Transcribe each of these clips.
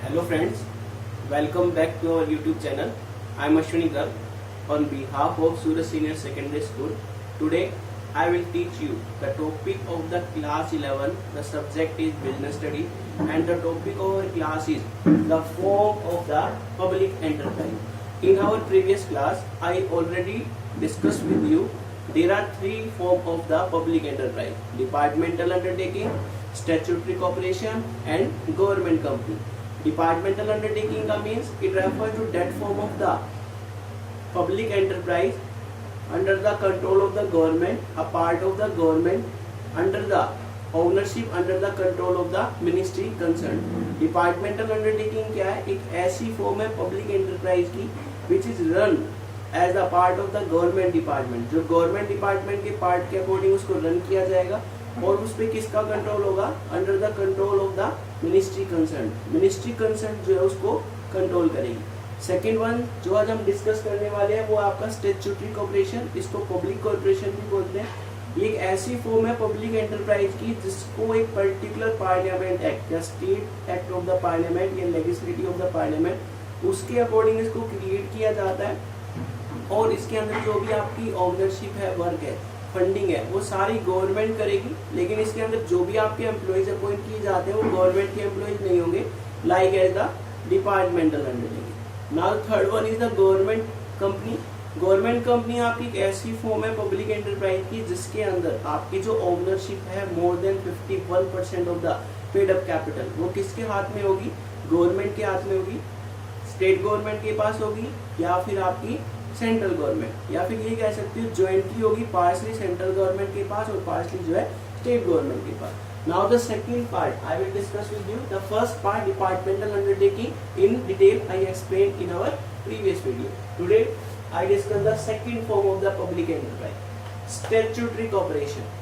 Hello friends, welcome back to our YouTube channel. I am Ashwini Garg on behalf of Suraj Senior Secondary School. Today I will teach you the topic of the class 11. The subject is business study and the topic of our class is the form of the public enterprise. In our previous class I already discussed with you there are three forms of the public enterprise: departmental undertaking, statutory corporation and government company. Departmental undertaking का means it refers to that form of the public enterprise under the control of the government, a part of the government, under the ownership, under the control of the ministry concerned. Departmental undertaking क्या है? एक ऐसी form है public enterprise की which is run as a part of the government department. जो government department के part के according उसको रन किया जाएगा और उस पर किसका कंट्रोल होगा? Under the control of the ministry concern. Ministry concern जो है उसको कंट्रोल करेगी. सेकेंड वन जो आज हम डिस्कस करने वाले हैं वो आपका स्टैट्यूटरी कॉर्पोरेशन, इसको पब्लिक कॉर्पोरेशन भी बोलते हैं. ये एक ऐसी फॉर्म है पब्लिक एंटरप्राइज की जिसको एक पर्टिकुलर पार्लियामेंट एक्ट या state act of the parliament या लेजिस्लेटिव ऑफ द पार्लियामेंट उसके अकॉर्डिंग इसको क्रिएट किया जाता है और इसके अंदर जो भी आपकी ओनरशिप है, वर्क है, फंडिंग है, वो सारी गवर्नमेंट करेगी. लेकिन इसके अंदर जो भी आपके एम्प्लॉइज अपॉइंट किए जाते हैं वो गवर्नमेंट के एम्प्लॉइज नहीं होंगे, like as the departmental undertaking. Now third one is the government company. Government company आपकी एक ऐसी फॉर्म है पब्लिक एंटरप्राइज की जिसके अंदर आपकी जो ओनरशिप है more than 51% of the paid up capital वो किसके हाथ में होगी? गवर्नमेंट के हाथ में होगी, स्टेट गवर्नमेंट के पास होगी या फिर आपकी सेंट्रल गवर्नमेंट, या फिर ये कह सकते हो ज्वाइंटली होगी, पार्सली सेंट्रल गवर्नमेंट के पास और पार्सली जो है स्टेट गवर्नमेंट के पास. Now the second part I will discuss with you. The first part departmental undertaking in detail I explain in our previous video. Today I discuss the second form of the public enterprise, statutory corporation.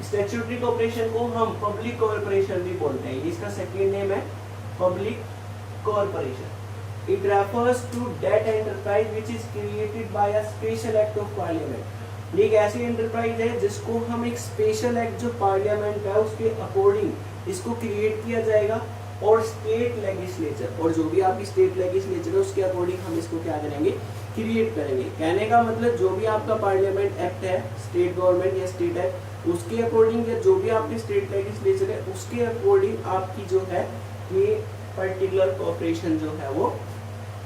Statutory corporation को हम public corporation भी बोलते हैं. इसका second name है public corporation. It refers to that enterprise which is created by a special act of parliament. ये एक ऐसी एंटरप्राइज है जिसको हम एक स्पेशल एक्ट जो पार्लियामेंट है उसके अकॉर्डिंग इसको क्रिएट किया जाएगा और स्टेट लेजिस्लेचर और जो भी आपकी स्टेट लेजिस्लेचर है उसके अकॉर्डिंग हम इसको क्या करेंगे? क्रिएट करेंगे. कहने का मतलब जो भी आपका पार्लियामेंट एक्ट है, स्टेट गवर्नमेंट या स्टेट एक्ट, उसके अकॉर्डिंग या जो भी आपकी स्टेट लेजिस्लेचर है उसके अकॉर्डिंग आपकी जो है ये पर्टिकुलर कॉर्पोरेशन जो है वो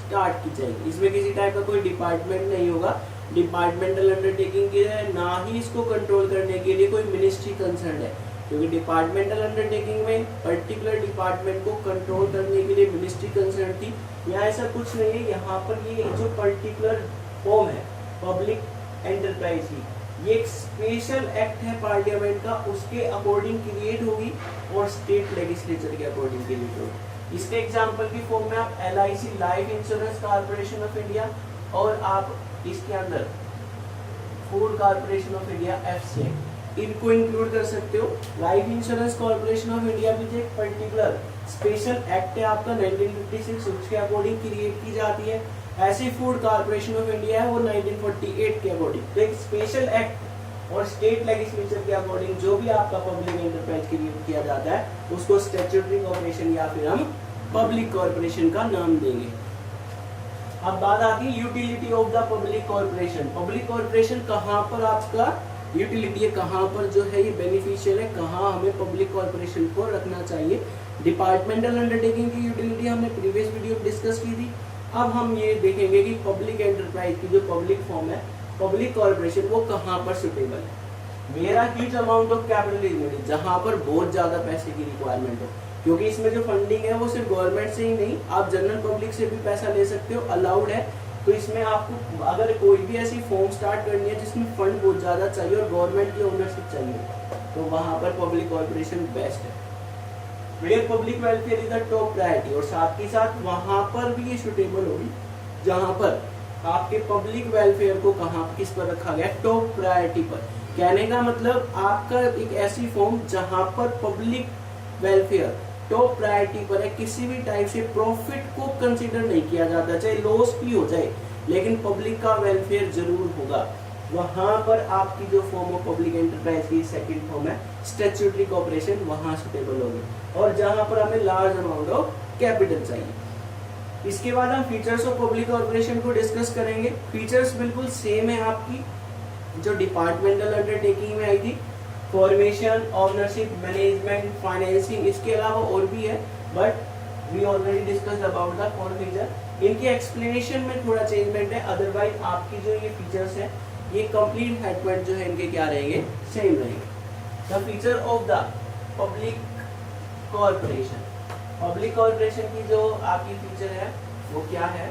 स्टार्ट की जाएगी. इसमें किसी टाइप का कोई डिपार्टमेंट नहीं होगा. डिपार्टमेंटल अंडरटेकिंग के ना ही इसको कंट्रोल करने के लिए कोई मिनिस्ट्री कंसर्न है, क्योंकि डिपार्टमेंटल अंडरटेकिंग में पर्टिकुलर डिपार्टमेंट को कंट्रोल करने के लिए मिनिस्ट्री कंसर्न थी. यहाँ ऐसा कुछ नहीं है. यहाँ पर ये जो पर्टिकुलर फॉर्म है पब्लिक एंटरप्राइज की ये एक स्पेशल एक्ट है पार्लियामेंट का, उसके अकॉर्डिंग क्रिएट होगी और स्टेट लेजिस्लेचर के अकॉर्डिंग क्रिएट होगी. इसके एग्जाम्पल की फॉर्म में आप LIC life insurance corporation of India और आप इसके अंदर food corporation of India FCI इनको इंक्लूड कर सकते हो. Life insurance corporation of India भी एक पर्टिकुलर स्पेशल एक्ट है आपका 1956 उसके अकॉर्डिंग क्रिएट की जाती है. ऐसी फूड कॉर्पोरेशन ऑफ इंडिया है वो 1948 के अकॉर्डिंग. तो एक स्पेशल एक्ट और स्टेट लेजिस्लेचर के अकॉर्डिंग जो भी आपका पब्लिक एंटरप्राइज क्रिएट किया जाता है उसको स्टैट्यूटरी कॉर्पोरेशन या फिर हम पब्लिक कॉर्पोरेशन का नाम देंगे. अब बात आती है utility of the public corporation. Public corporation कहाँ पर आपका यूटिलिटी है, कहाँ पर जो है ये बेनिफिशियल है, कहाँ हमें पब्लिक कॉर्पोरेशन को रखना चाहिए. डिपार्टमेंटल अंडरटेकिंग की यूटिलिटी हमने प्रीवियस वीडियो में डिस्कस की थी. अब हम ये देखेंगे कि पब्लिक एंटरप्राइज की जो पब्लिक फॉर्म है पब्लिक कॉर्पोरेशन वो कहाँ पर सुटेबल है. मेरा huge amount of capital is needed, जहाँ पर बहुत ज्यादा पैसे की रिक्वायरमेंट हो, क्योंकि इसमें जो फंडिंग है वो सिर्फ गवर्नमेंट से ही नहीं, आप जनरल पब्लिक से भी पैसा ले सकते हो, अलाउड है. तो इसमें आपको अगर कोई भी ऐसी फॉर्म स्टार्ट करनी है जिसमें फंड बहुत ज्यादा चाहिए और गवर्नमेंट की ओनरशिप चाहिए तो वहां पर पब्लिक कॉर्पोरेशन बेस्ट है. Where public welfare is the top priority और साथ ही साथ वहां पर भी ये सुटेबल होगी जहां पर आपके पब्लिक वेलफेयर को कहाँ किस पर रखा गया? टॉप प्रायोरिटी पर. कहने का मतलब आपका एक ऐसी फॉर्म जहां पर पब्लिक वेलफेयर टॉप प्रायोरिटी पर है, किसी भी टाइप से प्रॉफिट को कंसीडर नहीं किया जाता, चाहे लॉस भी हो जाए लेकिन पब्लिक का वेलफेयर जरूर होगा. वहां पर आपकी जो फॉर्म ऑफ पब्लिक एंटरप्राइज की सेकंड फॉर्म है स्टैट्यूटरी कॉर्पोरेशन, वहां सुटेबल होगी. और जहां पर हमें लार्ज अमाउंट ऑफ कैपिटल चाहिए इसके बाद हम फीचर्स ऑफ पब्लिक कॉर्पोरेशन को डिस्कस करेंगे। फीचर्स बिल्कुल सेम है आपकी जो डिपार्टमेंटल अंडरटेकिंग में आई थी, फॉर्मेशन, ओनरशिप, मैनेजमेंट, फाइनेंसिंग, इसके अलावा और भी है, but we already discussed about the four feature. इनकी एक्सप्लेनेशन में थोड़ा चेंजमेंट है, अदरवाइज आपकी जो ये फीचर्स है ये कंप्लीट हेडमेट जो है इनके क्या रहेंगे, सेम रहेंगे। The feature of the public corporation, public corporation की जो आपकी फीचर है वो क्या है?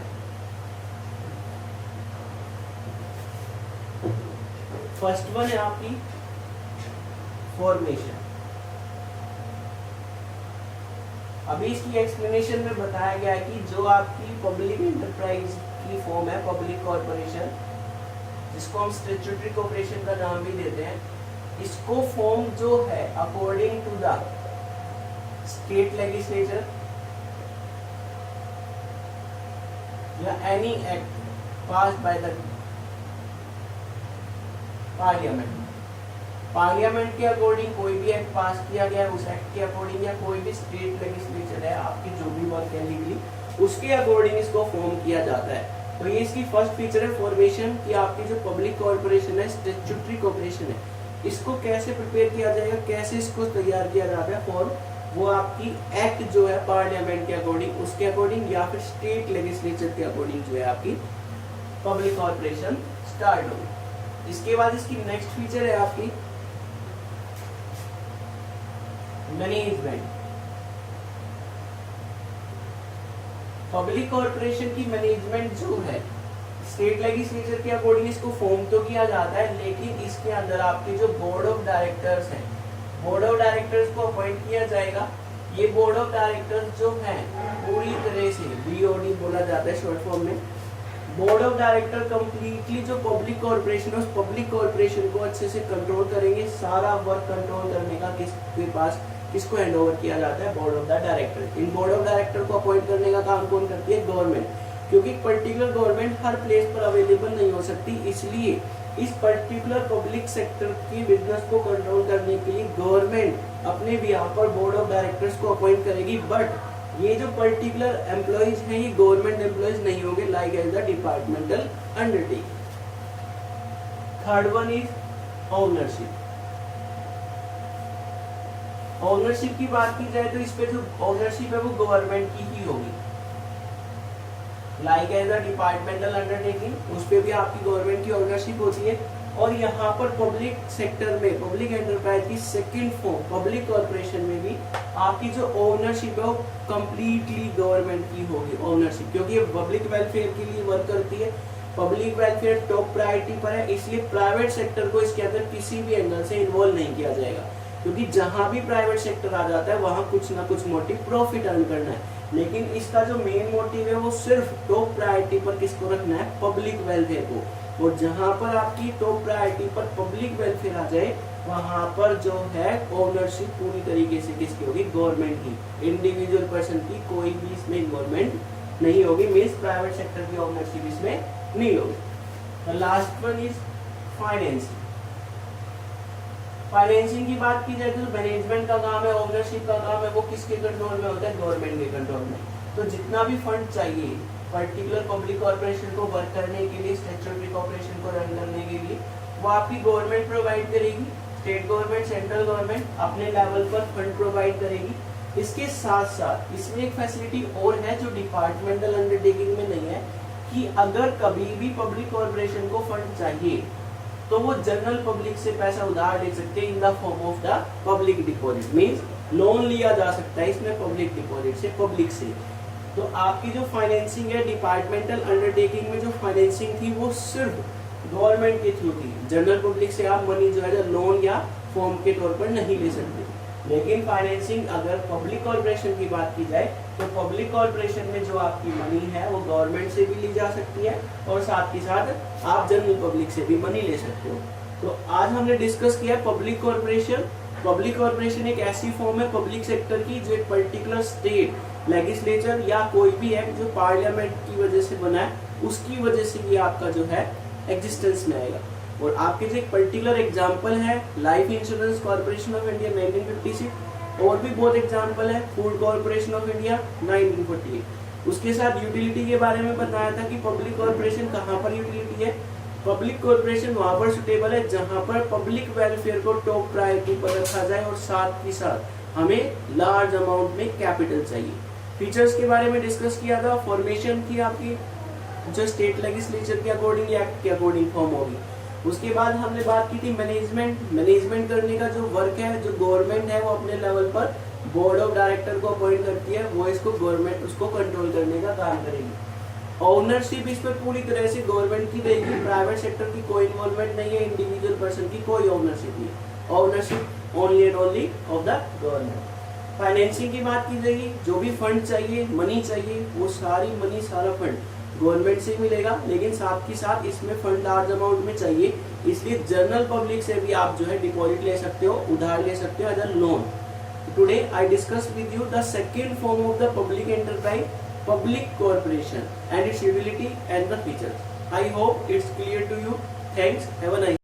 फर्स्ट वन है आपकी फॉर्मेशन। अभी इसकी एक्सप्लेनेशन में बताया गया है कि जो आपकी पब्लिक एंटरप्राइज की फॉर्म है पब्लिक कॉर्पोरेशन, जिसको हम स्टैट्यूटरी कॉर्पोरेशन का नाम भी देते हैं, इसको फॉर्म जो है according to the state legislature या any act passed by the parliament, parliament के अकॉर्डिंग कोई भी एक्ट पास किया गया है, उस एक्ट के अकॉर्डिंग या कोई भी स्टेट लेजिस्लेचर है आपकी जो भी वर्क है लीगली, उसके अकॉर्डिंग इसको फॉर्म किया जाता है। तो ये इसकी फर्स्ट फीचर है फॉर्मेशन की। आपकी जो पब्लिक कॉर्पोरेशन है, स्टैट्यूटरी कॉर्पोरेशन है, इसको कैसे प्रिपेयर किया जाएगा, कैसे इसको तैयार किया जाता है फॉर्म, वो आपकी एक्ट जो है पार्लियामेंट के अकॉर्डिंग, उसके अकॉर्डिंग या फिर स्टेट लेजिस्लेचर के अकॉर्डिंग जो है आपकी पब्लिक कॉर्पोरेशन स्टार्ट होगी। इसके बाद इसकी नेक्स्ट फीचर है आपकी मैनेजमेंट। पब्लिक कॉर्पोरेशन की मैनेजमेंट जो है स्टेट लेजिस्लेचर के अकॉर्डिंग इसको फॉर्म तो किया जाता है, लेकिन इसके अंदर आपके जो बोर्ड ऑफ डायरेक्टर्स हैं, बोर्ड ऑफ डायरेक्टर्स को अपॉइंट किया जाएगा। ये बोर्ड ऑफ डायरेक्टर्स जो हैं पूरी तरह से बीओडी बोला जाता है शॉर्ट फॉर्म में, बोर्ड ऑफ डायरेक्टर कंप्लीटली जो पब्लिक कॉर्पोरेशन है उस पब्लिक कॉर्पोरेशन को अच्छे से कंट्रोल करेंगे। सारा वर्क कंट्रोल करने का किसके पास, किसको हैंड ओवर किया जाता है? Board of the director. In board of director को अपॉइंट करने का काम कौन करती है? गवर्नमेंट, क्योंकि पर्टिकुलर गवर्नमेंट हर प्लेस पर अवेलेबल नहीं हो सकती, इसलिए इस पर्टिकुलर पब्लिक सेक्टर की बिजनेस को कंट्रोल करने के लिए गवर्नमेंट अपने भी यहाँ पर बोर्ड ऑफ डायरेक्टर्स को अपॉइंट करेगी। बट ये जो पर्टिकुलर एम्प्लॉइज हैं ये गवर्नमेंट एम्प्लॉइज नहीं होंगे, like as the departmental undertaking. Third one is ownership. Ownership की बात की जाए तो इस पे जो ओनरशिप है वो गवर्नमेंट की ही होगी, like as a departmental undertaking, उस पे भी आपकी गवर्नमेंट की ओनरशिप होती है। और यहाँ पर पब्लिक सेक्टर में पब्लिक एंटरप्राइज की सेकंड फॉर्म पब्लिक कॉर्पोरेशन में भी आपकी जो ओनरशिप है वो कंप्लीटली गवर्नमेंट की होगी ओनरशिप, क्योंकि ये पब्लिक वेलफेयर के लिए वर्क करती है। पब्लिक वेलफेयर टॉप प्रायोरिटी पर है, इसलिए प्राइवेट सेक्टर को इसके अंदर किसी भी एंगल से इन्वॉल्व नहीं किया जाएगा, क्योंकि जहां भी प्राइवेट सेक्टर आ जाता है वहां कुछ ना कुछ मोटिव प्रॉफिट अर्न करना है। लेकिन इसका जो मेन मोटिव है वो सिर्फ टॉप प्रायोरिटी पर किसको रखना है? पब्लिक वेलफेयर को। और जहां पर आपकी टॉप प्रायोरिटी पर पब्लिक वेलफेयर आ जाए वहां पर जो है ओनरशिप पूरी तरीके से किसकी होगी? गवर्नमेंट की। इंडिविजुअल पर्सन की कोई भी इसमें इन्वॉल्वमेंट नहीं होगी, मीन्स प्राइवेट सेक्टर की ओनरशिप इसमें नहीं होगी। Last one is financing. Financing की बात की जाए तो मैनेजमेंट का काम है, ओनरशिप का काम है, वो किसके कंट्रोल में होता है? गवर्नमेंट के कंट्रोल में। तो जितना भी फंड चाहिए पर्टिकुलर पब्लिक कॉर्पोरेशन को वर्क करने के लिए, स्टैट्यूटरी कॉर्पोरेशन को रन करने के लिए, वो आपकी गवर्नमेंट प्रोवाइड करेगी। स्टेट गवर्नमेंट, सेंट्रल गवर्नमेंट अपने लेवल पर फंड प्रोवाइड करेगी। इसके साथ साथ इसमें एक फैसिलिटी और है जो डिपार्टमेंटल अंडरटेकिंग में नहीं है, कि अगर कभी भी पब्लिक कॉर्पोरेशन को फंड चाहिए तो वो जनरल पब्लिक से पैसा उधार ले सकते हैं in the form of the public deposit, means loan लिया जा सकता है इसमें पब्लिक डिपॉजिट से, पब्लिक से। तो आपकी जो फाइनेंसिंग है डिपार्टमेंटल अंडरटेकिंग में जो फाइनेंसिंग थी वो सिर्फ गवर्नमेंट के थ्रू थी। जनरल पब्लिक से आप मनी जो है लोन या फॉर्म के तौर पर नहीं ले सकते। लेकिन फाइनेंसिंग अगर पब्लिक कॉर्पोरेशन की बात की जाए तो पब्लिक कॉर्पोरेशन में जो आपकी मनी है वो गवर्नमेंट से भी ली जा सकती है और साथ ही साथ आप जनरल पब्लिक से भी मनी ले सकते हो। तो आज हमने डिस्कस किया पब्लिक कॉर्पोरेशन। पब्लिक कॉर्पोरेशन एक ऐसी फॉर्म है पब्लिक सेक्टर की जो एक पर्टिकुलर स्टेट लेजिस्लेचर या कोई भी एक्ट जो पार्लियामेंट की वजह से बना है उसकी वजह से ये आपका जो है एग्जिस्टेंस में आएगा। और आपके जो एक पर्टिकुलर एग्जांपल है life insurance corporation of India 1956, और भी बहुत एग्जांपल है फूड कॉर्पोरेशन ऑफ इंडिया 1948। उसके साथ यूटिलिटी के बारे में बताया था कि पब्लिक कॉर्पोरेशन कहाँ पर यूटिलिटी है। पब्लिक कॉर्पोरेशन वहां पर सुटेबल है जहां पर पब्लिक वेलफेयर को टॉप प्रायोरिटी पर रखा जाए और साथ ही साथ हमें लार्ज अमाउंट में कैपिटल चाहिए। फीचर्स के बारे में डिस्कस किया था। फॉर्मेशन की आपकी जो स्टेट लेजिस्लेचर के अकॉर्डिंग एक्ट के अकॉर्डिंग फॉर्म होगी। उसके बाद हमने बात की थी मैनेजमेंट करने का जो वर्क है, जो गवर्नमेंट है वो अपने लेवल पर बोर्ड ऑफ डायरेक्टर को अपॉइंट करती है, वो इसको गवर्नमेंट उसको कंट्रोल करने का काम करेगी। ओनरशिप इस पर पूरी तरह से गवर्नमेंट की रहेगी, प्राइवेट सेक्टर की कोई इन्वॉल्वमेंट नहीं है, इंडिविजुअल पर्सन की कोई ओनरशिप नहीं है, ownership only and only of the government. Financing की बात की जाएगी, जो भी फंड चाहिए, मनी चाहिए, वो सारी मनी सारा फंड गवर्नमेंट से मिलेगा, लेकिन साथ ही साथ इसमें फंड लार्ज अमाउंट में चाहिए, इसलिए जनरल पब्लिक से भी आप जो है डिपॉजिट ले सकते हो, उधार ले सकते हो as a loan. Today I discuss with you the second form of the public enterprise, public corporation and its utility and the features. I hope it's clear to you. Thanks. Have a nice